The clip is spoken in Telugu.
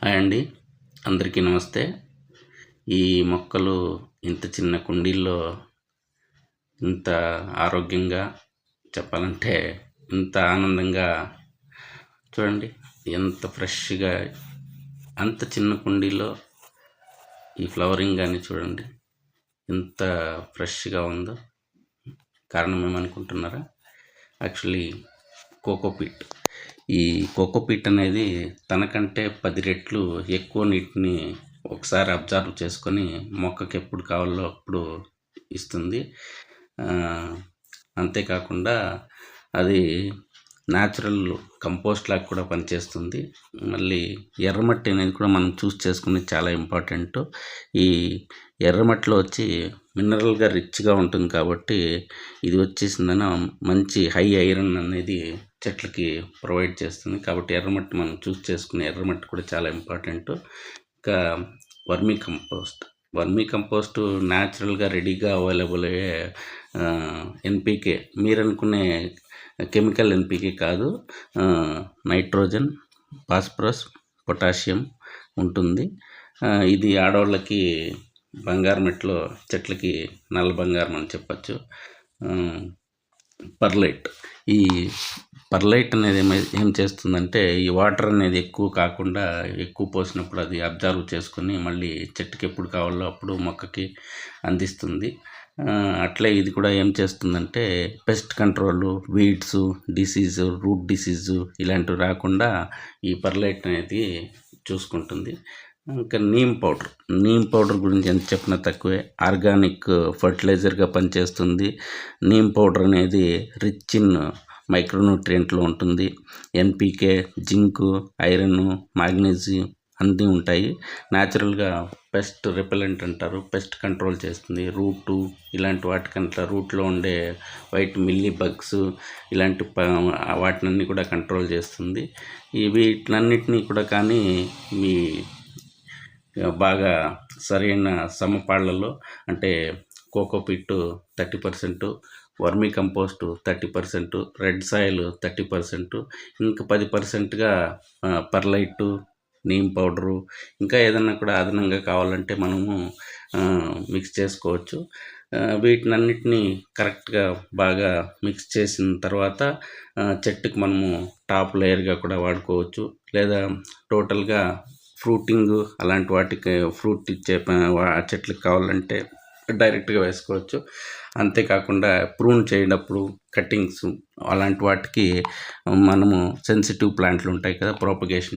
హాయ్ అండి, అందరికీ నమస్తే. ఈ మొక్కలు ఇంత చిన్న కుండీల్లో ఇంత ఆరోగ్యంగా చెప్పాలంటే ఇంత ఆనందంగా చూడండి, ఎంత ఫ్రెష్గా అంత చిన్న కుండీలో ఈ ఫ్లవరింగ్ కానీ చూడండి ఎంత ఫ్రెష్గా ఉందో. కారణం ఏమనుకుంటున్నారా? Actually cocopeat. ఈ కోకోపీట్ అనేది తనకంటే 10 రెట్లు ఎక్కువ నీటిని ఒకసారి అబ్జర్వ్ చేసుకొని మొక్కకి ఎప్పుడు కావాలో అప్పుడు ఇస్తుంది. అంతేకాకుండా అది న్యాచురల్ కంపోస్ట్ లాగా కూడా పనిచేస్తుంది. మళ్ళీ ఎర్రమట్టి అనేది కూడా మనం చూస్ చేసుకునేది చాలా ఇంపార్టెంట్. ఈ ఎర్రమట్టిలో వచ్చి మినరల్గా రిచ్గా ఉంటుంది కాబట్టి ఇది వచ్చేసిందన మంచి హై ఐరన్ అనేది చెట్లకి ప్రొవైడ్ చేస్తుంది. కాబట్టి ఎర్రమట్టి మనం చూస్ చేసుకునే ఎర్రమట్టి కూడా చాలా ఇంపార్టెంట్. ఇంకా వర్మీ కంపోస్ట్ న్యాచురల్గా రెడీగా అవైలబుల్ అయ్యే ఎన్పికే, మీరు అనుకునే కెమికల్ ఎన్పికే కాదు. నైట్రోజన్, ఫాస్ఫరస్, పొటాషియం ఉంటుంది. ఇది ఆడవాళ్ళకి బంగారమట్టిలో చెట్లకి నల్ల బంగారం అని చెప్పచ్చు. పర్లైట్. ఈ పర్లైట్ అనేది ఏం చేస్తుందంటే ఈ వాటర్ అనేది ఎక్కువ కాకుండా ఎక్కువ పోసినప్పుడు అది అబ్జర్వ్ చేసుకొని మళ్ళీ చెట్టుకి ఎప్పుడు కావాలో అప్పుడు మొక్కకి అందిస్తుంది. అట్లే ఇది కూడా ఏం చేస్తుందంటే pest control, weeds disease, root disease ఇలాంటివి రాకుండా ఈ పర్లైట్ అనేది చూసుకుంటుంది. ఇంకా నీమ్ పౌడర్ గురించి ఎంత చెప్పినా తక్కువే. ఆర్గానిక్ ఫర్టిలైజర్గా పనిచేస్తుంది. నీమ్ పౌడర్ అనేది రిచ్ ఇన్ మైక్రోన్యూట్రియంట్లో ఉంటుంది. ఎన్పికే, జింకు, ఐరన్, మాగ్నీషియం అన్నీ ఉంటాయి. న్యాచురల్గా పెస్ట్ రిపెలెంట్ అంటారు, పెస్ట్ కంట్రోల్ చేస్తుంది. రూటు ఇలాంటి వాటికంతా రూట్లో ఉండే వైట్ మిల్లీ బగ్స్ ఇలాంటి వాటినన్నీ కూడా కంట్రోల్ చేస్తుంది. వీటినన్నిటినీ కూడా కానీ మీ బాగా సరైన సమపాళ్లలో అంటే cocopeat 30%, vermi compost 30%, red soil 30%, ఇంకా 10%గా పర్లైటు, నీమ్ పౌడరు, ఇంకా ఏదన్నా కూడా అదనంగా కావాలంటే మనము మిక్స్ చేసుకోవచ్చు. వీటినన్నిటినీ కరెక్ట్గా బాగా మిక్స్ చేసిన తర్వాత చెట్టుకి మనము టాప్ లేయర్గా కూడా వాడుకోవచ్చు. లేదా టోటల్గా ఫ్రూటింగ్ అలాంటి వాటికి ఫ్రూట్ ఇచ్చే చెట్లకు కావాలంటే డైరెక్ట్గా వేసుకోవచ్చు. అంతేకాకుండా ప్రూన్ చేయనప్పుడు కటింగ్స్ అలాంటి వాటికి మనము సెన్సిటివ్ ప్లాంట్లు ఉంటాయి కదా, ప్రోపగేషన్